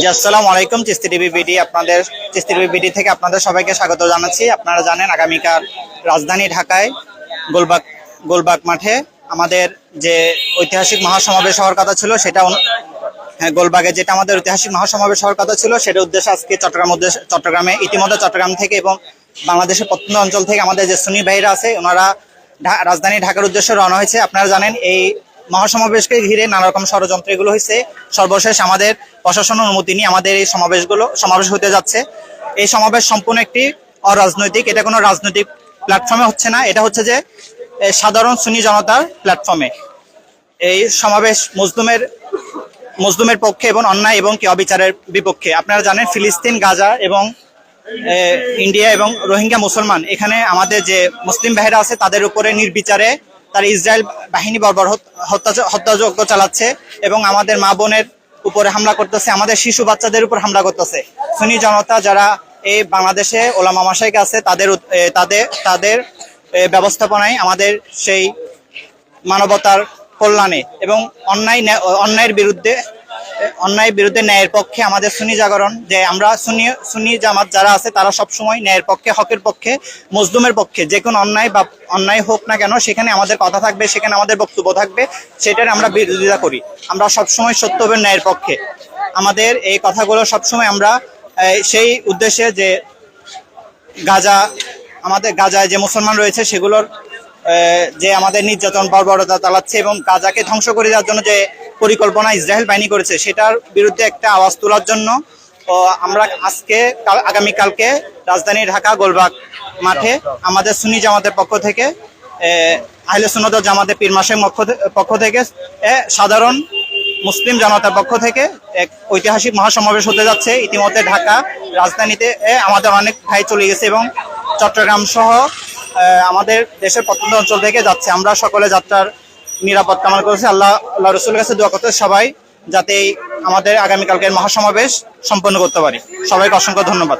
জি, আসসালামু আলাইকুম। Chishti TV BD থেকে আপনাদের সবাইকে স্বাগত জানাচ্ছি। আপনারা জানেন আগামীকাল রাজধানী ঢাকায় গোলবাগ মাঠে আমাদের যে ঐতিহাসিক মহাসমাবেশ হওয়ার কথা ছিল সেটা গোলবাগে যেটা আমাদের ঐতিহাসিক মহাসমাবেশ হওয়ার কথা ছিল সেটার উদ্দেশ্যে আজকে চট্টগ্রামে ইতিমধ্যে চট্টগ্রাম থেকে এবং বাংলাদেশের প্রত্যন্ত অঞ্চল থেকে আমাদের যে সুন্নি ভাইরা আছে ওনারা রাজধানী ঢাকার উদ্দেশ্যে রওনা হয়েছে। আপনারা জানেন এই মহাসমাবেশকে ঘিরে নানা রকম ষড়যন্ত্র এগুলো হয়েছে। সর্বশেষ আমাদের প্রশাসনের অনুমতি নিয়ে আমাদের এই সমাবেশ হতে যাচ্ছে। এই সমাবেশ সম্পূর্ণ একটি অরাজনৈতিক, এটা কোনো রাজনৈতিক প্ল্যাটফর্মে হচ্ছে না, এটা হচ্ছে যে সাধারণ সুন্নি জনতার প্ল্যাটফর্মে এই সমাবেশ মজলুমের পক্ষে এবং অন্যায় এবং কি অবিচারের বিপক্ষে। আপনারা জানেন ফিলিস্তিন, গাজা এবং ইন্ডিয়া এবং রোহিঙ্গা মুসলমান, এখানে আমাদের যে মুসলিম ভাইরা আছে তাদের উপরে নির্বিচারে তার ইসরায়েল বাহিনী বর্বর হত্যাযজ্ঞ চালাচ্ছে এবং আমাদের মা বোনের উপরে হামলা করতেছে, আমাদের শিশু বাচ্চাদের উপর হামলা করতেছে। সুন্নি জনতা যারা এই বাংলাদেশে ওলামা মাশায়েখ আছে তাদের ব্যবস্থাপনায় আমাদের সেই মানবতার কল্যাণে এবং অন্যায়ের বিরুদ্ধে ন্যায়ের পক্ষে আমাদের সুন্নি জাগরণ, যে আমরা সুন্নি জামাত যারা আছে তারা সবসময় ন্যায়ের পক্ষে, হকের পক্ষে, মজলুমের পক্ষে। যে কোনো অন্যায় হোক না কেন সেখানে আমাদের কথা থাকবে, সেখানে আমাদের বক্তব্য থাকবে, সেটার আমরা বিরোধিতা করি। আমরা সবসময় সত্য এবং ন্যায়ের পক্ষে। আমাদের এই কথাগুলো সবসময় আমরা সেই উদ্দেশ্যে যে গাজায় যে মুসলমান রয়েছে সেগুলোর যে আমাদের নির্যাতন বর্বরতা চালাচ্ছে এবং গাজাকে ধ্বংস করে দেওয়ার জন্য যে পরিকল্পনা ইসরায়েল বাহিনী করেছে সেটার বিরুদ্ধে একটা আওয়াজ তোলার জন্য আমরা আগামীকালকে রাজধানী ঢাকা গোলবাগ মাঠে আমাদের সুন্নি জামাতের পক্ষ থেকে, আহলে সুন্নাত ওয়াল জামাতের পীর মাশায়েখ পক্ষ থেকে, সাধারণ মুসলিম জনতার পক্ষ থেকে এক ঐতিহাসিক মহাসমাবেশ হতে যাচ্ছে। ইতিমধ্যে ঢাকা রাজধানীতে আমাদের অনেক ভাই চলে গেছে এবং চট্টগ্রাম সহ আমাদের দেশের প্রত্যন্ত অঞ্চল থেকে যাচ্ছে। আমরা সকলে যাত্রার নিরাপদ কামনা করেছি। আল্লাহ রসুলের কাছে দোয়া করতে সবাই যাতে আমাদের আগামীকালকের মহাসমাবেশ সম্পন্ন করতে পারি। সবাইকে অসংখ্য ধন্যবাদ।